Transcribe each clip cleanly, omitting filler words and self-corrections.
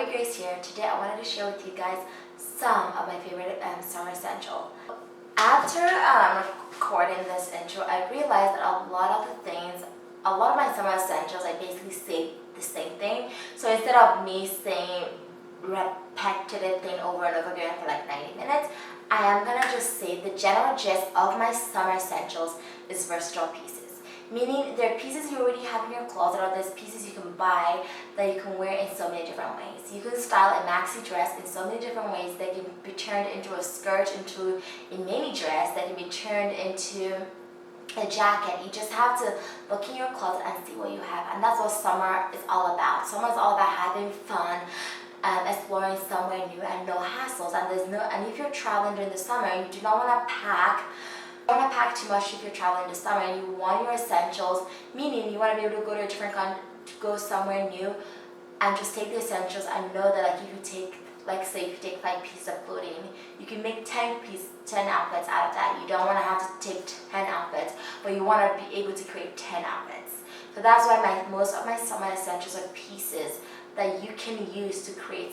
Bobby Grace here. Today I wanted to share with you guys some of my favorite summer essentials. After recording this intro, I realized that a lot of my summer essentials, I basically say the same thing. So instead of me saying repetitive thing over and over again for like 90 minutes, I am gonna just say the general gist of my summer essentials is versatile pieces. Meaning there are pieces you already have in your closet, or there's pieces you can buy that you can wear in so many different ways. You can style a maxi dress in so many different ways that can be turned into a skirt, into a mini dress, that can be turned into a jacket. You just have to look in your closet and see what you have. And that's what summer is all about. Summer is all about having fun, exploring somewhere new and no hassles. And if you're traveling during the summer, you do not want to pack too much if you're traveling this summer, and you want your essentials, meaning you want to be able to go to a different country, go somewhere new, and just take the essentials. I know that if you take, say if you take 5 pieces of clothing, you can make 10 outfits out of that. You don't want to have to take 10 outfits, but you want to be able to create 10 outfits. So that's why most of my summer essentials are pieces that you can use to create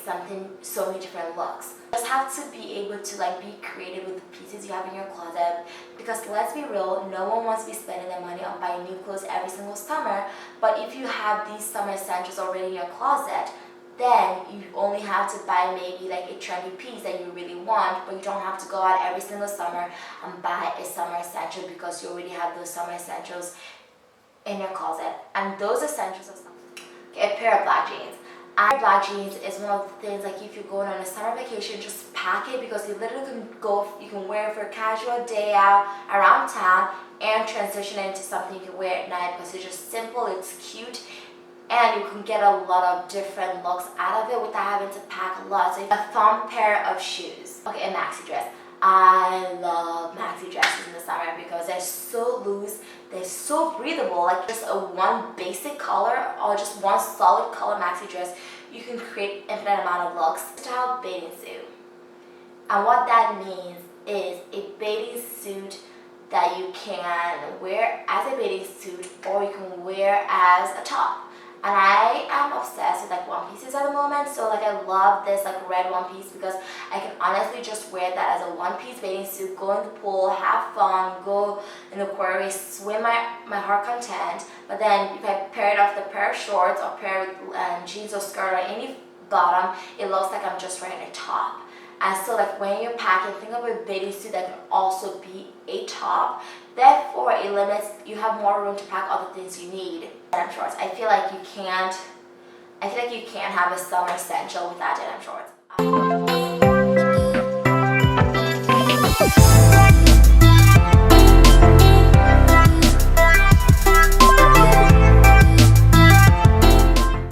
so many different looks. You just have to be able to be creative with the pieces you have in your closet, because let's be real, no one wants to be spending their money on buying new clothes every single summer. But if you have these summer essentials already in your closet, then you only have to buy maybe a trendy piece that you really want, but you don't have to go out every single summer and buy a summer essential, because you already have those summer essentials in your closet. And those essentials are a pair of black jeans. Black jeans is one of the things, if you're going on a summer vacation, just pack it, because you literally you can wear it for a casual day out around town and transition it into something you can wear at night, because it's just simple, it's cute, and you can get a lot of different looks out of it without having to pack a lot. So a thumb pair of shoes. Okay, a maxi dress. I love maxi dresses in the summer because they're so loose, they're so breathable. Just one basic color or just one solid color maxi dress, you can create infinite amount of looks. Style bathing suit. And what that means is a bathing suit that you can wear as a bathing suit, or you can wear as a top. And I am obsessed with one pieces at the moment. So I love this red one piece, because I can honestly just wear that as a one piece bathing suit, go in the pool, have fun, go in the aquarium, swim my heart content. But then if I pair it off with a pair of shorts or pair with jeans or skirt or any bottom, it looks like I'm just wearing a top. And so when you're packing, think of a bathing suit that can also be a top. Therefore, you have more room to pack other things you need. Denim shorts. I feel like you can't have a summer essential without denim shorts.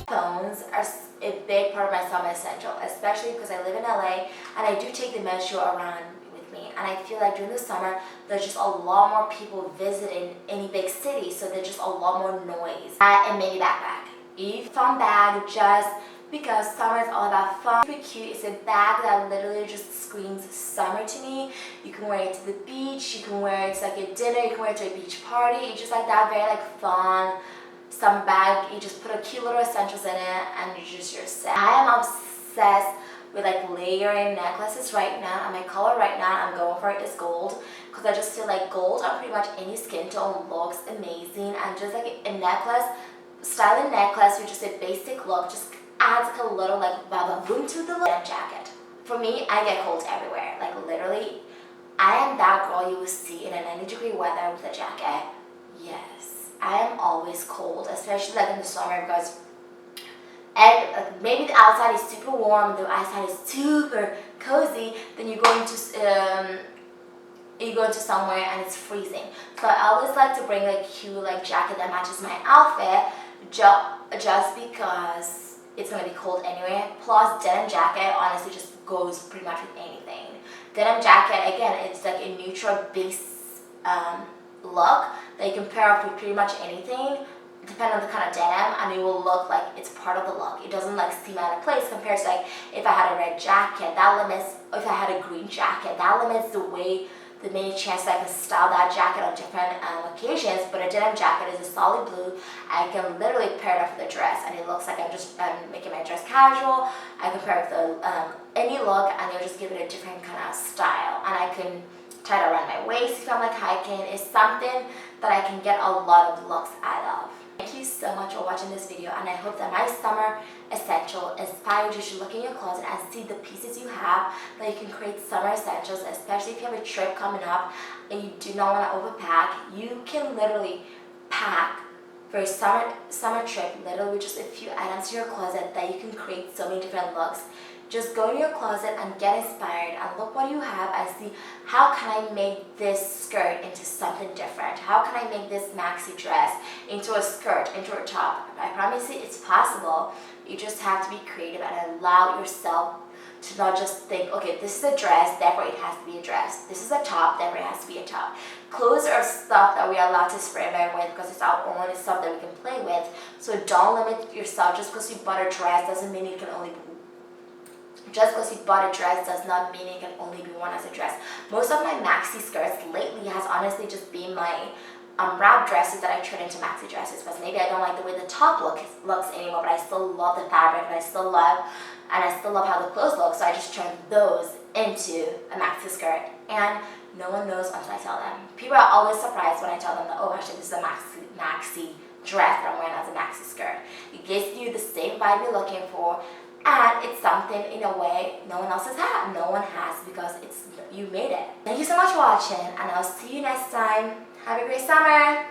Headphones are a big part of my summer essential, especially because I live in LA and I do take the metro around with me. And I feel like during the summer, there's just a lot more people visiting any big city, so there's just a lot more noise. A mini backpack. A fun bag, just because summer is all about fun. Super cute. It's a bag that literally just screams summer to me. You can wear it to the beach, you can wear it to a dinner, you can wear it to a beach party. It's just that very fun summer bag. You just put a cute little essentials in it and you're set. I am obsessed with layering necklaces right now, and my color right now I'm going for it is gold, because I just feel like gold on pretty much any skin tone looks amazing. And just a necklace, styling necklace with just a basic look, just adds a little baba boom to the look. Denim jacket. For me, I get cold everywhere. Literally, I am that girl you will see in a 90-degree weather with a jacket. Yes, I am always cold, especially in the summer, because maybe the outside is super warm, the outside is super cozy, then you go into somewhere and it's freezing. So I always like to bring a cute jacket that matches my outfit, just because it's gonna be cold anyway. Plus, denim jacket honestly just goes pretty much with anything. Denim jacket, again, it's a neutral base look that you can pair up with pretty much anything, depending on the kind of denim, and it will look like it's part of the look. It doesn't seem out of place compared to if I had a red jacket, that limits, if I had a green jacket, that limits the way the many chances I can style that jacket on different occasions, but a denim jacket is a solid blue. I can literally pair it up with a dress, and it looks like I'm just making my dress casual. I can pair it with any look, and it'll just give it a different kind of style. And I can tie it around my waist if I'm like hiking. It's something that I can get a lot of looks out of. Thank you so much for watching this video, and I hope that my summer essential inspired you to look in your closet and see the pieces you have that you can create summer essentials, especially if you have a trip coming up and you do not want to overpack. You can literally pack for a summer trip literally with just a few items in your closet that you can create so many different looks. Just go to your closet and get inspired and look what you have and see, how can I make this skirt into something different? How can I make this maxi dress into a skirt, into a top? I promise you it's possible. You just have to be creative and allow yourself to not just think, okay, this is a dress, therefore it has to be a dress. This is a top, therefore it has to be a top. Clothes are stuff that we are allowed to experiment with because it's our own, it's stuff that we can play with. So don't limit yourself. Just because you bought a dress doesn't mean it can only be Just because you bought a dress does not mean it can only be worn as a dress. Most of my maxi skirts lately has honestly just been my wrap dresses that I turn into maxi dresses, because maybe I don't like the way the top looks anymore, but I still love the fabric and I still love how the clothes look, so I just turn those into a maxi skirt. And no one knows until I tell them. People are always surprised when I tell them that, oh, actually this is a maxi dress that I'm wearing as a maxi skirt. It gives you the same vibe you're looking for, and it's something in a way no one else has had. No one has, because you made it. Thank you so much for watching, and I'll see you next time. Have a great summer.